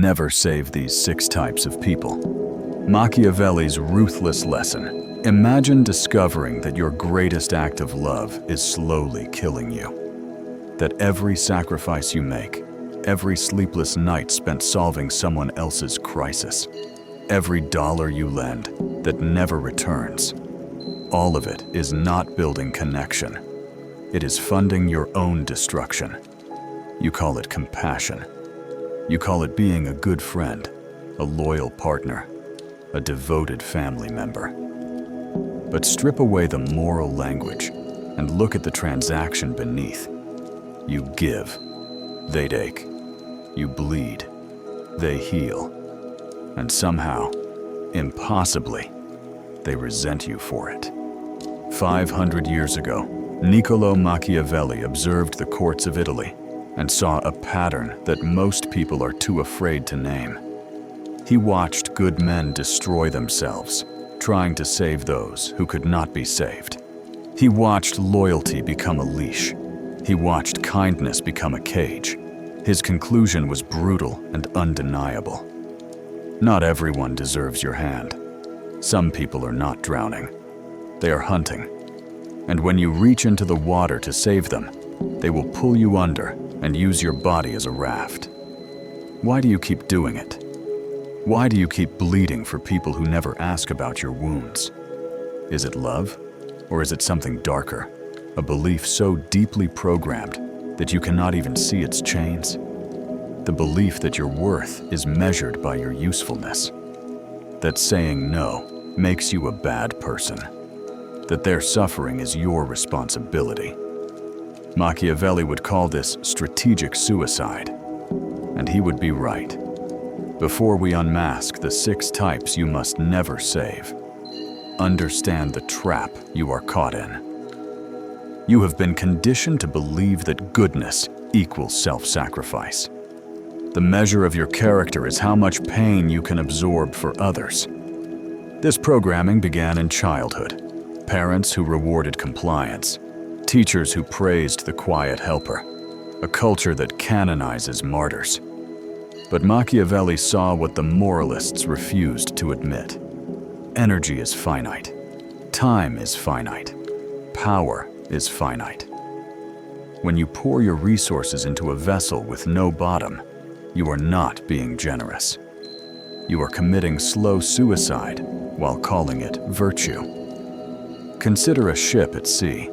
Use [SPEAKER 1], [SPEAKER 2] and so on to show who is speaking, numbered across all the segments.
[SPEAKER 1] never save these 6 types of people. Machiavelli's ruthless lesson. Imagine discovering that your greatest act of love is slowly killing you. That every sacrifice you make, every sleepless night spent solving someone else's crisis, every dollar you lend that never returns, all of it is not building connection. It is funding your own destruction. You call it compassion. You call it being a good friend, a loyal partner, a devoted family member. But strip away the moral language and look at the transaction beneath. You give, they ache. You bleed, they heal. And somehow, impossibly, they resent you for it. 500 years ago, Niccolò Machiavelli observed the courts of Italy and saw a pattern that most people are too afraid to name. He watched good men destroy themselves, trying to save those who could not be saved. He watched loyalty become a leash. He watched kindness become a cage. His conclusion was brutal and undeniable. Not everyone deserves your hand. Some people are not drowning. They are hunting. And when you reach into the water to save them, they will pull you under and use your body as a raft. Why do you keep doing it? Why do you keep bleeding for people who never ask about your wounds? Is it love? Or is it something darker? A belief so deeply programmed that you cannot even see its chains? The belief that your worth is measured by your usefulness. That saying no makes you a bad person. That their suffering is your responsibility. Machiavelli would call this strategic suicide. And he would be right. Before we unmask the 6 types you must never save, understand the trap you are caught in. You have been conditioned to believe that goodness equals self-sacrifice. The measure of your character is how much pain you can absorb for others. This programming began in childhood. Parents who rewarded compliance, teachers who praised the quiet helper, a culture that canonizes martyrs. But Machiavelli saw what the moralists refused to admit. Energy is finite. Time is finite. Power is finite. When you pour your resources into a vessel with no bottom, you are not being generous. You are committing slow suicide while calling it virtue. Consider a ship at sea.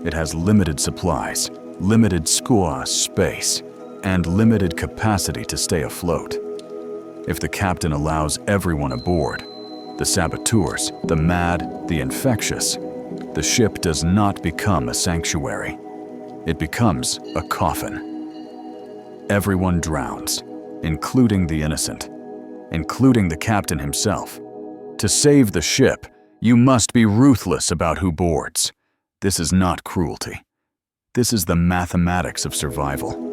[SPEAKER 1] It has limited supplies, limited space, and limited capacity to stay afloat. If the captain allows everyone aboard, the saboteurs, the mad, the infectious, the ship does not become a sanctuary. It becomes a coffin. Everyone drowns, including the innocent, including the captain himself. To save the ship, you must be ruthless about who boards. This is not cruelty. This is the mathematics of survival.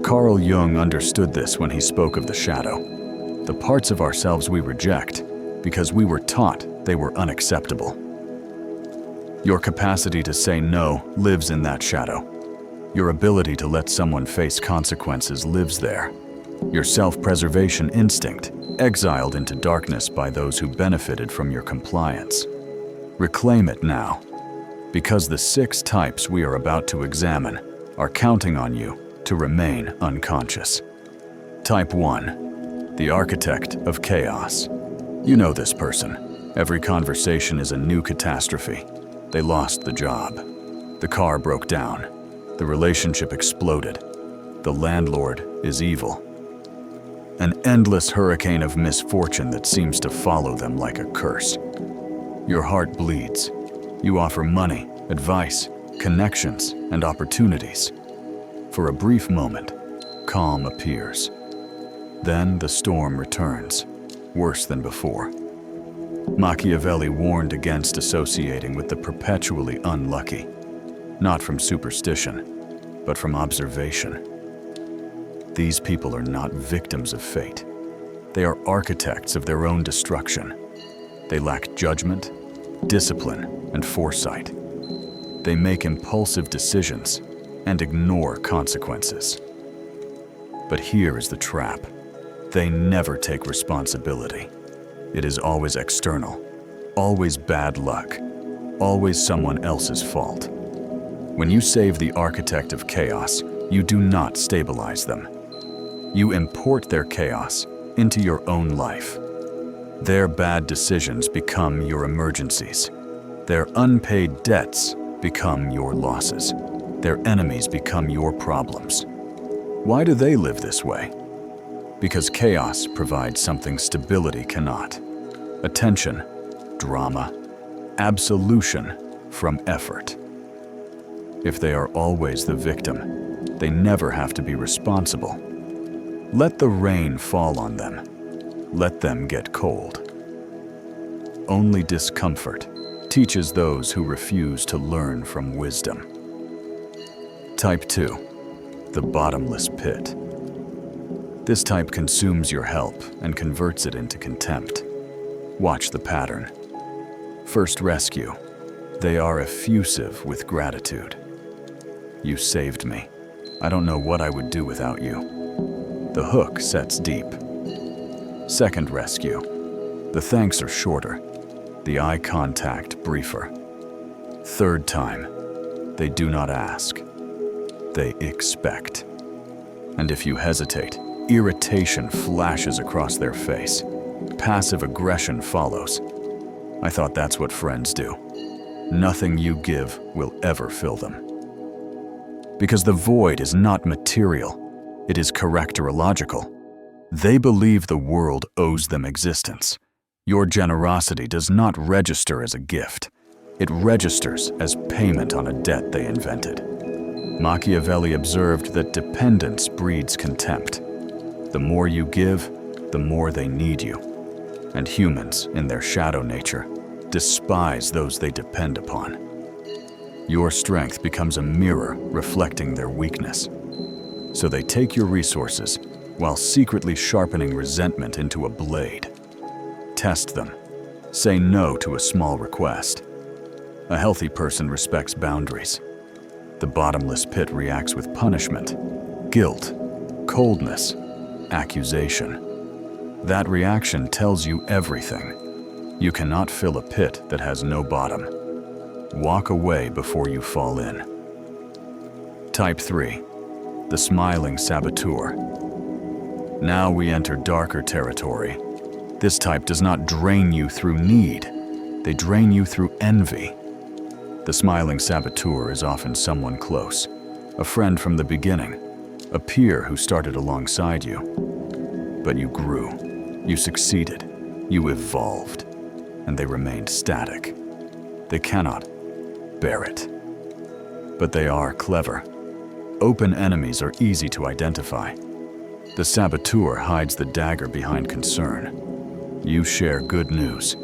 [SPEAKER 1] Carl Jung understood this when he spoke of the shadow, the parts of ourselves we reject because we were taught they were unacceptable. Your capacity to say no lives in that shadow. Your ability to let someone face consequences lives there. Your self-preservation instinct, exiled into darkness by those who benefited from your compliance. Reclaim it now, because the 6 types we are about to examine are counting on you to remain unconscious. Type 1, the architect of chaos. You know this person. Every conversation is a new catastrophe. They lost the job. The car broke down. The relationship exploded. The landlord is evil. An endless hurricane of misfortune that seems to follow them like a curse. Your heart bleeds. You offer money, advice, connections, and opportunities. For a brief moment, calm appears. Then the storm returns, worse than before. Machiavelli warned against associating with the perpetually unlucky, not from superstition, but from observation. These people are not victims of fate. They are architects of their own destruction. They lack judgment, discipline, and foresight. They make impulsive decisions and ignore consequences. But here is the trap. They never take responsibility. It is always external, always bad luck, always someone else's fault. When you save the architect of chaos, you do not stabilize them. You import their chaos into your own life. Their bad decisions become your emergencies. Their unpaid debts become your losses. Their enemies become your problems. Why do they live this way? Because chaos provides something stability cannot. Attention, drama, absolution from effort. If they are always the victim, they never have to be responsible. Let the rain fall on them. Let them get cold. Only discomfort teaches those who refuse to learn from wisdom. Type 2. The Bottomless Pit. This type consumes your help and converts it into contempt. Watch the pattern. First rescue. They are effusive with gratitude. You saved me. I don't know what I would do without you. The hook sets deep. Second rescue. The thanks are shorter. The eye contact briefer. Third time. They do not ask. They expect. And if you hesitate, irritation flashes across their face. Passive aggression follows. I thought that's what friends do. Nothing you give will ever fill them. Because the void is not material, it is characterological. They believe the world owes them existence. Your generosity does not register as a gift. It registers as payment on a debt they invented. Machiavelli observed that dependence breeds contempt. The more you give, the more they need you. And humans, in their shadow nature, despise those they depend upon. Your strength becomes a mirror reflecting their weakness. So they take your resources while secretly sharpening resentment into a blade. Test them. Say no to a small request. A healthy person respects boundaries. The bottomless pit reacts with punishment, guilt, coldness, accusation. That reaction tells you everything. You cannot fill a pit that has no bottom. Walk away before you fall in. Type 3. The smiling saboteur. Now we enter darker territory. This type does not drain you through need. They drain you through envy. The smiling saboteur is often someone close, a friend from the beginning, a peer who started alongside you. But you grew, you succeeded, you evolved, and they remained static. They cannot bear it. But they are clever. Open enemies are easy to identify. The saboteur hides the dagger behind concern. You share good news.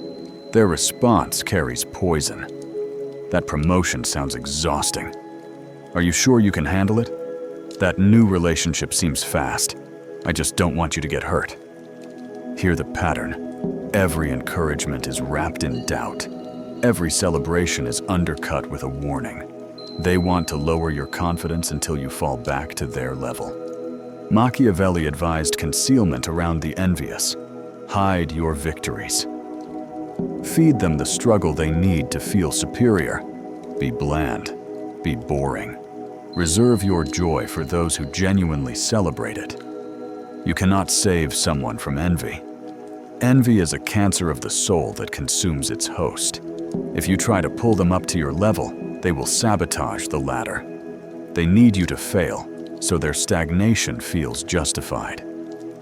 [SPEAKER 1] Their response carries poison. That promotion sounds exhausting. Are you sure you can handle it? That new relationship seems fast. I just don't want you to get hurt. Hear the pattern. Every encouragement is wrapped in doubt. Every celebration is undercut with a warning. They want to lower your confidence until you fall back to their level. Machiavelli advised concealment around the envious. Hide your victories. Feed them the struggle they need to feel superior. Be bland. Be boring. Reserve your joy for those who genuinely celebrate it. You cannot save someone from envy. Envy is a cancer of the soul that consumes its host. If you try to pull them up to your level, they will sabotage the ladder. They need you to fail, so their stagnation feels justified.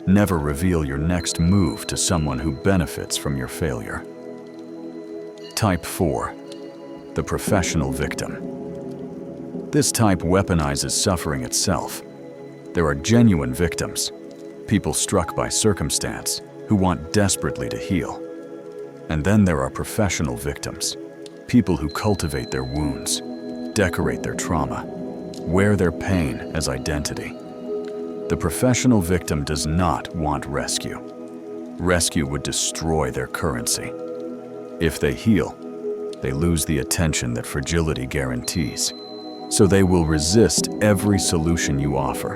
[SPEAKER 1] Never reveal your next move to someone who benefits from your failure. Type 4. The professional victim. This type weaponizes suffering itself. There are genuine victims, people struck by circumstance who want desperately to heal. And then there are professional victims, people who cultivate their wounds, decorate their trauma, wear their pain as identity. The professional victim does not want rescue. Rescue would destroy their currency. If they heal, they lose the attention that fragility guarantees. So they will resist every solution you offer.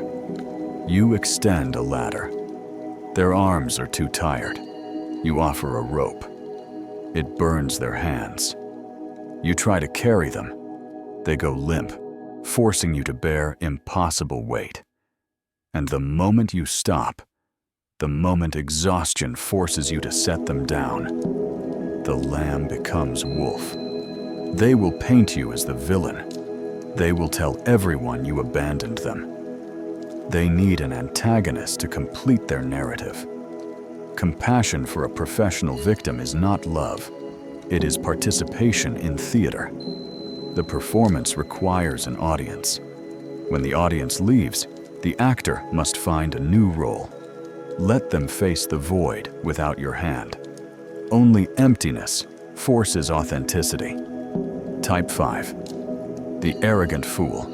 [SPEAKER 1] You extend a ladder. Their arms are too tired. You offer a rope. It burns their hands. You try to carry them. They go limp, forcing you to bear impossible weight. And the moment you stop, the moment exhaustion forces you to set them down, the lamb becomes wolf. They will paint you as the villain. They will tell everyone you abandoned them. They need an antagonist to complete their narrative. Compassion for a professional victim is not love. It is participation in theater. The performance requires an audience. When the audience leaves, the actor must find a new role. Let them face the void without your hand. Only emptiness forces authenticity. Type 5. The arrogant fool.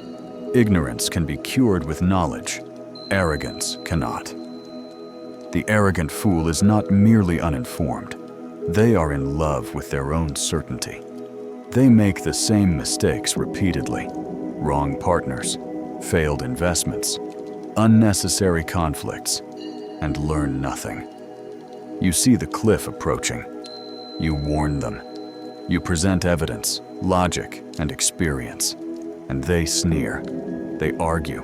[SPEAKER 1] Ignorance can be cured with knowledge. Arrogance cannot. The arrogant fool is not merely uninformed. They are in love with their own certainty. They make the same mistakes repeatedly. Wrong partners, failed investments, unnecessary conflicts, and learn nothing. You see the cliff approaching. You warn them. You present evidence, logic, and experience. And they sneer. They argue.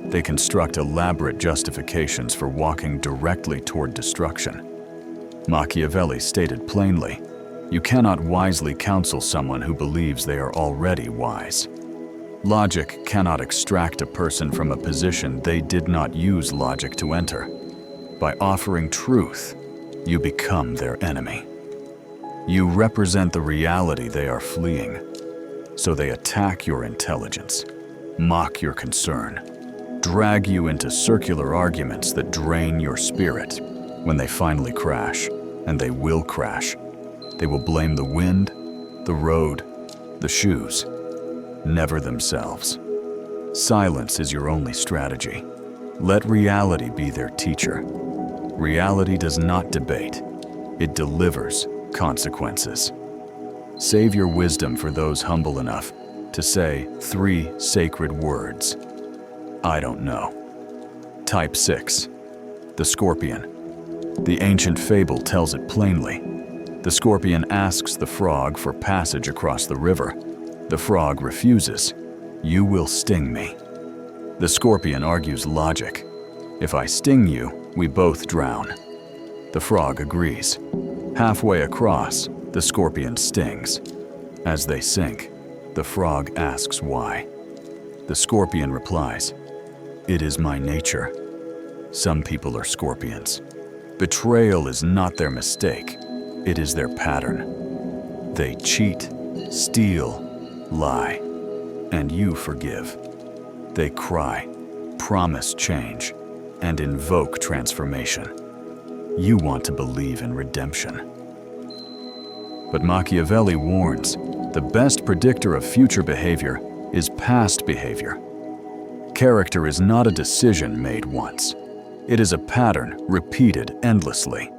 [SPEAKER 1] They construct elaborate justifications for walking directly toward destruction. Machiavelli stated plainly, you cannot wisely counsel someone who believes they are already wise. Logic cannot extract a person from a position they did not use logic to enter. By offering truth, you become their enemy. You represent the reality they are fleeing, so they attack your intelligence, mock your concern, drag you into circular arguments that drain your spirit. When they finally crash, and they will crash, they will blame the wind, the road, the shoes, never themselves. Silence is your only strategy. Let reality be their teacher. Reality does not debate. It delivers consequences. Save your wisdom for those humble enough to say 3 sacred words. I don't know. Type 6. The scorpion. The ancient fable tells it plainly. The scorpion asks the frog for passage across the river. The frog refuses. You will sting me. The scorpion argues logic. If I sting you, we both drown. The frog agrees. Halfway across, the scorpion stings. As they sink, the frog asks why. The scorpion replies, "It is my nature." Some people are scorpions. Betrayal is not their mistake. It is their pattern. They cheat, steal, lie, and you forgive. They cry, promise change, and invoke transformation. You want to believe in redemption. But Machiavelli warns, the best predictor of future behavior is past behavior. Character is not a decision made once. It is a pattern repeated endlessly.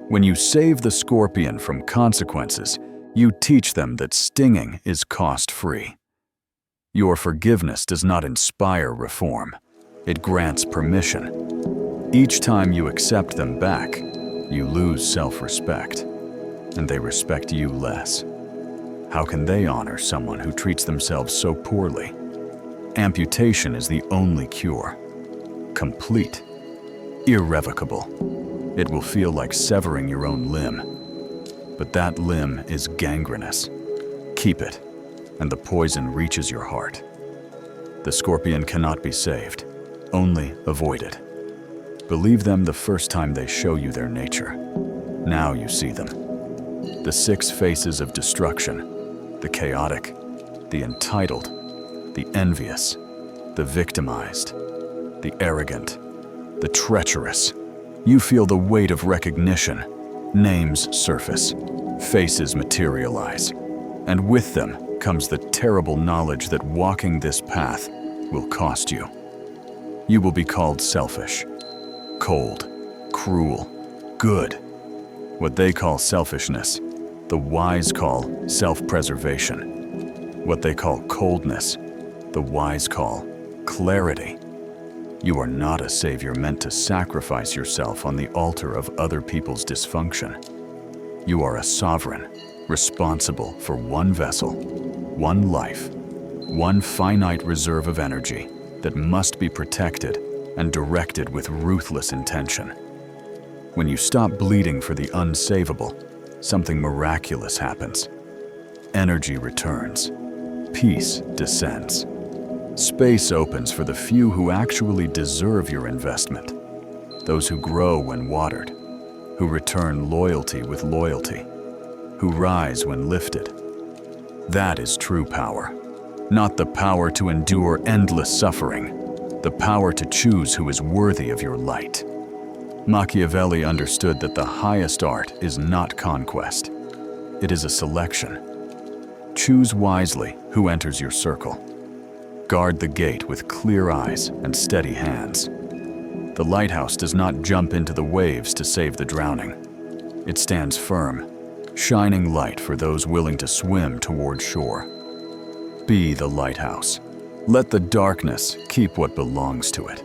[SPEAKER 1] When you save the scorpion from consequences, you teach them that stinging is cost-free. Your forgiveness does not inspire reform. It grants permission. Each time you accept them back, you lose self-respect, and they respect you less. How can they honor someone who treats themselves so poorly? Amputation is the only cure. Complete. Irrevocable. It will feel like severing your own limb. But that limb is gangrenous. Keep it, and the poison reaches your heart. The scorpion cannot be saved, only avoided. Believe them the first time they show you their nature. Now you see them. The 6 faces of destruction, the chaotic, the entitled, the envious, the victimized, the arrogant, the treacherous. You feel the weight of recognition. Names surface, faces materialize, and with them comes the terrible knowledge that walking this path will cost you. You will be called selfish, cold, cruel, good. What they call selfishness, the wise call self-preservation. What they call coldness, the wise call clarity. You are not a savior meant to sacrifice yourself on the altar of other people's dysfunction. You are a sovereign, responsible for one vessel, one life, one finite reserve of energy that must be protected and directed with ruthless intention. When you stop bleeding for the unsavable, something miraculous happens. Energy returns. Peace descends. Space opens for the few who actually deserve your investment, those who grow when watered, who return loyalty with loyalty, who rise when lifted. That is true power, not the power to endure endless suffering, the power to choose who is worthy of your light. Machiavelli understood that the highest art is not conquest. It is a selection. Choose wisely who enters your circle. Guard the gate with clear eyes and steady hands. The lighthouse does not jump into the waves to save the drowning. It stands firm, shining light for those willing to swim toward shore. Be the lighthouse. Let the darkness keep what belongs to it.